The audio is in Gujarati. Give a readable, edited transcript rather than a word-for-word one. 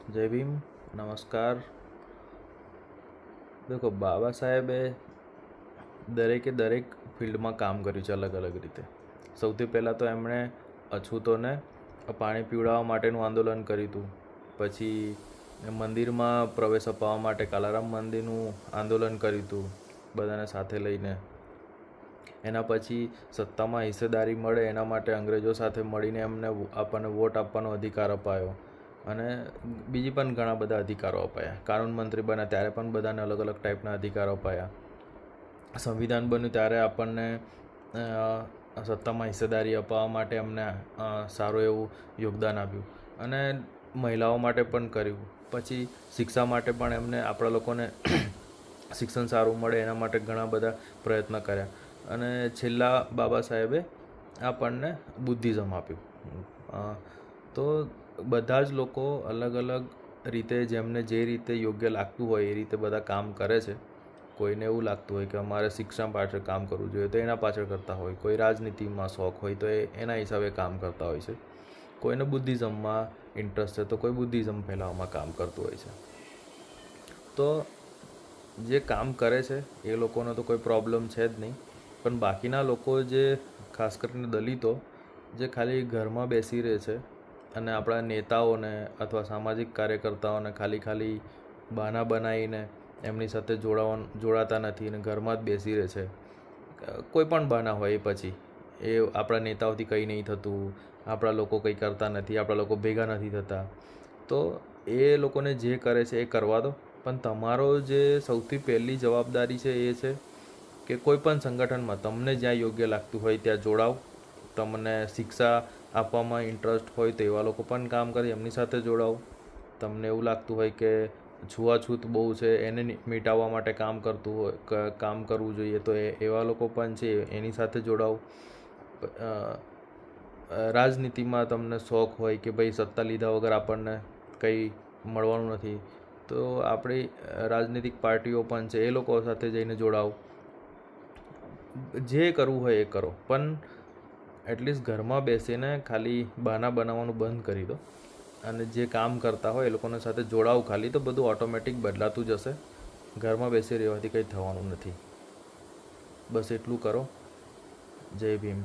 જય ભીમ, નમસ્કાર. દેખો, બાબા સાહેબે દરેક ફિલ્ડમાં કામ કર્યું છે અલગ અલગ રીતે. સૌથી પહેલાં તો એમણે અછૂતોને પાણી પીવડાવવા માટેનું આંદોલન કર્યું હતું. પછી મંદિરમાં પ્રવેશ અપાવવા માટે કાલારામ મંદિરનું આંદોલન કર્યું હતું બધાને સાથે લઈને. એના પછી સત્તામાં હિસ્સેદારી મળે એના માટે અંગ્રેજો સાથે મળીને એમને આપણને વોટ આપવાનો અધિકાર અપાયો અને બીજી પણ ઘણા બધા અધિકારો અપાયા. કાનૂન મંત્રી બન્યા ત્યારે પણ બધાને અલગ અલગ ટાઈપના અધિકારો અપાયા. સંવિધાન બન્યું ત્યારે આપણને સત્તામાં હિસ્સેદારી અપાવવા માટે એમને સારું એવું યોગદાન આપ્યું અને મહિલાઓ માટે પણ કર્યું. પછી શિક્ષા માટે પણ એમને આપણા લોકોને શિક્ષણ સારું મળે એના માટે ઘણા બધા પ્રયત્ન કર્યા અને છેલ્લા બાબા સાહેબે આપણને બુદ્ધિઝમ આપ્યું. તો બધા જ લોકો અલગ અલગ રીતે જેમને જે રીતે યોગ્ય લાગતું હોય એ રીતે બધા કામ કરે છે. કોઈને એવું લાગતું હોય કે અમારે શિક્ષણ પાછળ કામ કરવું જોઈએ તો એના પાછળ કરતા હોય. કોઈ રાજનીતિમાં શોખ હોય તો એના હિસાબે કામ કરતા હોય છે. કોઈને બુદ્ધિઝમમાં ઇન્ટરેસ્ટ છે તો કોઈ બુદ્ધિઝમ ફેલાવવામાં કામ કરતું હોય છે. તો જે કામ કરે છે એ લોકોનો તો કોઈ પ્રોબ્લેમ છે જ નહીં, પણ બાકીના લોકો જે ખાસ કરીને દલિતો જે ખાલી ઘરમાં બેસી રહે છે અને આપણા નેતાઓને અથવા સામાજિક કાર્યકર્તાઓને ખાલી બહાના બનાવીને એમની સાથે જોડાતા નથી અને ઘરમાં જ બેસી રહે છે. કોઈ પણ બહાના હોય પછી એ આપણા નેતાઓથી કંઈ નહીં થતું, આપણા લોકો કંઈ કરતા નથી, આપણા લોકો ભેગા નથી થતા, તો એ લોકોને જે કરે છે એ કરવા દો. પણ તમારો જે સૌથી પહેલી જવાબદારી છે એ છે કે કોઈ પણ સંગઠનમાં તમને જ્યાં યોગ્ય લાગતું હોય ત્યાં જોડાઓ. તમને શિક્ષા આપવામાં ઇન્ટરેસ્ટ હોય તો એવા લોકો પણ કામ કરે એમની સાથે જોડાઓ. તમને એવું લાગતું હોય કે છૂઆછૂત બહુ છે એને મિટાવવા માટે કામ કરવું જોઈએ તો એવા લોકો પણ છે એની સાથે જોડાઓ. રાજનીતિમાં તમને શોખ હોય કે ભાઈ સત્તા લીધા વગર આપણને કંઈ મળવાનું નથી તો આપણી રાજનીતિક પાર્ટીઓ પણ છે એ લોકો સાથે જઈને જોડાઓ. જે કરવું હોય એ કરો, પણ એટલીસ્ટ ઘરમાં બેસીને ખાલી બહાના બનાવવાનું બંધ કરી દો અને જે કામ કરતા હોય એ લોકોની સાથે જોડાઓ ખાલી, તો બધું ઓટોમેટિક બદલાતું જશે. ઘરમાં બેસી રહેવાથી કંઈ થવાનું નથી. બસ એટલું કરો. જય ભીમ.